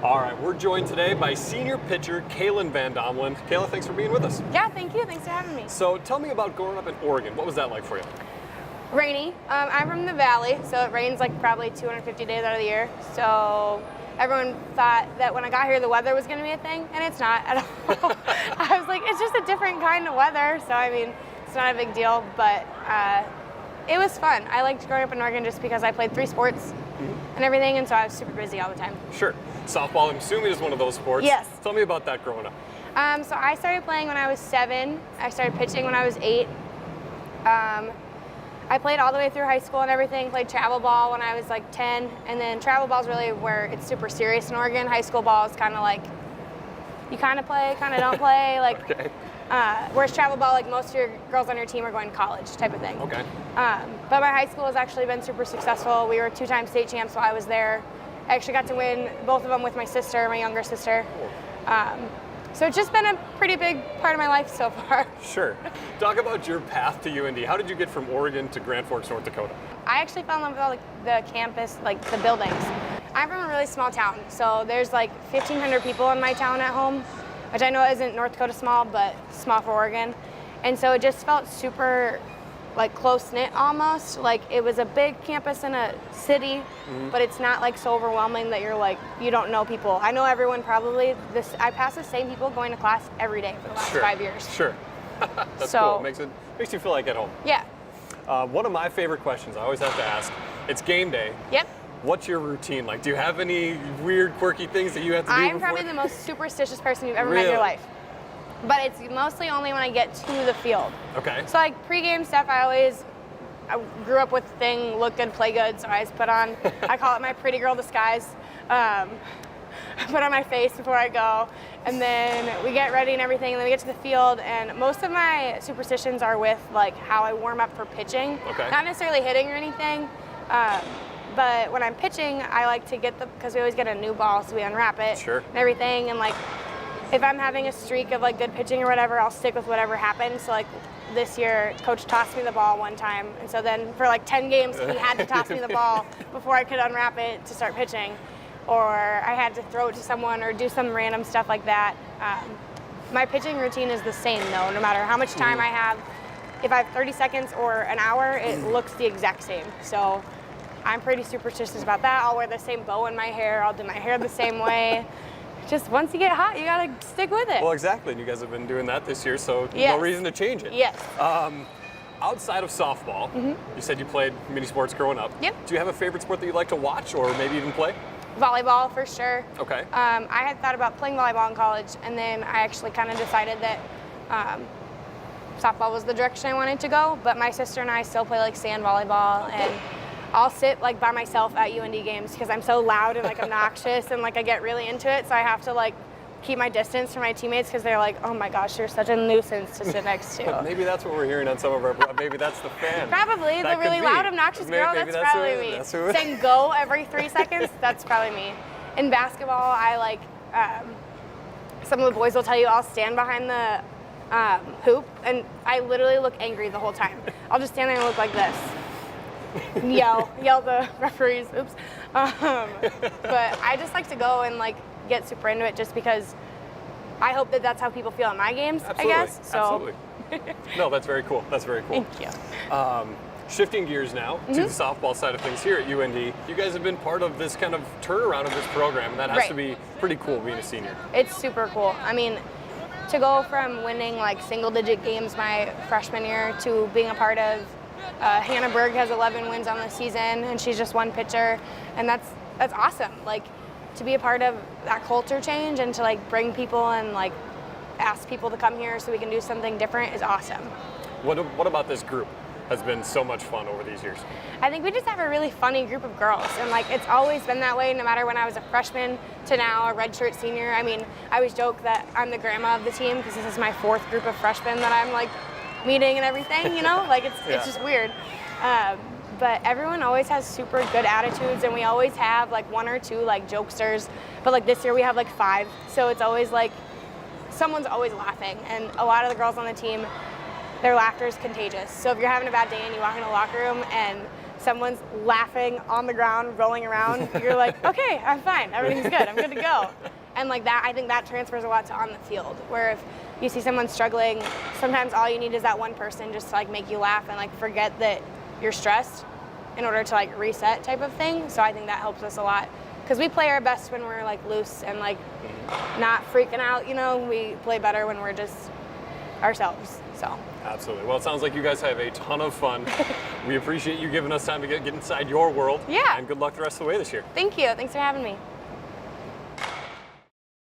All right, we're joined today by senior pitcher Kaylin VanDomelen. Kaylin, thanks for being with us. Yeah, thank you. Thanks for having me. So tell me about growing up in Oregon. What was that like for you? Rainy. I'm from the valley, so it rains like probably 250 days out of the year. So everyone thought that when I got here the weather was going to be a thing, and it's not at all. I was like, it's just a different kind of weather, so I mean, it's not a big deal, but it was fun. I liked growing up in Oregon just because I played 3 sports and everything, and so I was super busy all the time. Sure. Softball, I'm assuming, is one of those sports. Yes. Tell me about that growing up. So I started playing when I was 7. I started pitching when I was 8. I played all the way through high school and everything, played travel ball when I was like 10, and then travel ball is really where it's super serious in Oregon. High school ball is kind of like, you kind of play, kind of don't play, like, Okay. Whereas travel ball, like most of your girls on your team are going to college type of thing. Okay. But my high school has actually been super successful. We were 2-time state champs while I was there. I actually got to win both of them with my sister, my younger sister. So it's just been a pretty big part of my life so far. Sure. Talk about your path to UND. How did you get from Oregon to Grand Forks, North Dakota? I actually fell in love with all the campus, like the buildings. I'm from a really small town, so there's like 1,500 people in my town at home, which I know isn't North Dakota small, but small for Oregon. And so it just felt super like close-knit almost. Like it was a big campus in a city, but it's not like so overwhelming that you're like, you don't know people. I know everyone probably. I pass the same people going to class every day for the last 5 years. Sure. That's So- cool. Makes you feel like at home. Yeah. One of my favorite questions I always have to ask, it's game day. Yep. What's your routine like? Do you have any weird, quirky things that you have to do I'm before? probably the most superstitious person you've ever met in Really? your life. But it's mostly only when I get to the field. Okay. So like pregame stuff, I grew up with the thing, look good, play good, so I always put on, I call it my pretty girl disguise. I put on my face before I go, and then we get ready and everything, and then we get to the field, and most of my superstitions are with like how I warm up for pitching. Okay. Not necessarily hitting or anything, but when I'm pitching, I like to get because we always get a new ball, so we unwrap it Sure. and everything, and like if I'm having a streak of like good pitching or whatever, I'll stick with whatever happens. So like this year, coach tossed me the ball one time, and so then for like 10 games, he had to toss me the ball before I could unwrap it to start pitching, or I had to throw it to someone or do some random stuff like that. My pitching routine is the same though, no matter how much time I have. If I have 30 seconds or an hour, it looks the exact same. So I'm pretty superstitious about that. I'll wear the same bow in my hair. I'll do my hair the same way. Just once you get hot, you gotta stick with it. Well, exactly. And you guys have been doing that this year, so Yes. no reason to change it. Yes. Outside of softball, you said you played mini sports growing up. Yep. Do you have a favorite sport that you like to watch or maybe even play? Volleyball for sure. Okay. I had thought about playing volleyball in college, and then I actually kind of decided that softball was the direction I wanted to go. But my sister and I still play like sand volleyball, and I'll sit like by myself at UND games because I'm so loud and like obnoxious, and like I get really into it, so I have to like keep my distance from my teammates because they're like, oh my gosh, you're such a nuisance to sit next to. Maybe that's what we're hearing on some of our. Maybe that's the fan. Probably That the really could be. loud, obnoxious girl. Maybe That's probably who- me. that's who- Saying go every 3 seconds. That's probably me. In basketball, I like. Some of the boys will tell you I'll stand behind the hoop, and I literally look angry the whole time. I'll just stand there and look like this. yell the referees. Oops. But I just like to go and like get super into it just because I hope that that's how people feel at my games. Absolutely. I guess. So. Absolutely. No, that's very cool. That's very cool. Thank you. Shifting gears now to the softball side of things here at UND, you guys have been part of this kind of turnaround of this program, and that has Right. to be pretty cool being a senior. It's super cool. I mean, to go from winning like single-digit games my freshman year to being a part of Hannah Berg has 11 wins on the season, and she's just one pitcher, and that's awesome. Like to be a part of that culture change and to like bring people and like ask people to come here so we can do something different is awesome. What about this group has been so much fun over these years? I think we just have a really funny group of girls, and like it's always been that way no matter when I was a freshman to now a redshirt senior. I mean, I always joke that I'm the grandma of the team because this is my 4th group of freshmen that I'm like meeting and everything, you know? Like it's just weird. But everyone always has super good attitudes, and we always have like 1 or 2 like jokesters, but like this year we have like 5, so it's always like someone's always laughing, and a lot of the girls on the team, their laughter is contagious. So if you're having a bad day and you walk in the locker room and someone's laughing on the ground, rolling around, you're like, okay, I'm fine. Everything's good. I'm good to go. And like that, I think that transfers a lot to on the field, where if you see someone struggling, sometimes all you need is that one person just to like make you laugh and like forget that you're stressed in order to like reset type of thing. So I think that helps us a lot, because we play our best when we're like loose and like not freaking out, you know. We play better when we're just ourselves. So absolutely. Well, it sounds like you guys have a ton of fun. We appreciate you giving us time to get inside your world. Yeah. And good luck the rest of the way this year. Thank you. Thanks for having me.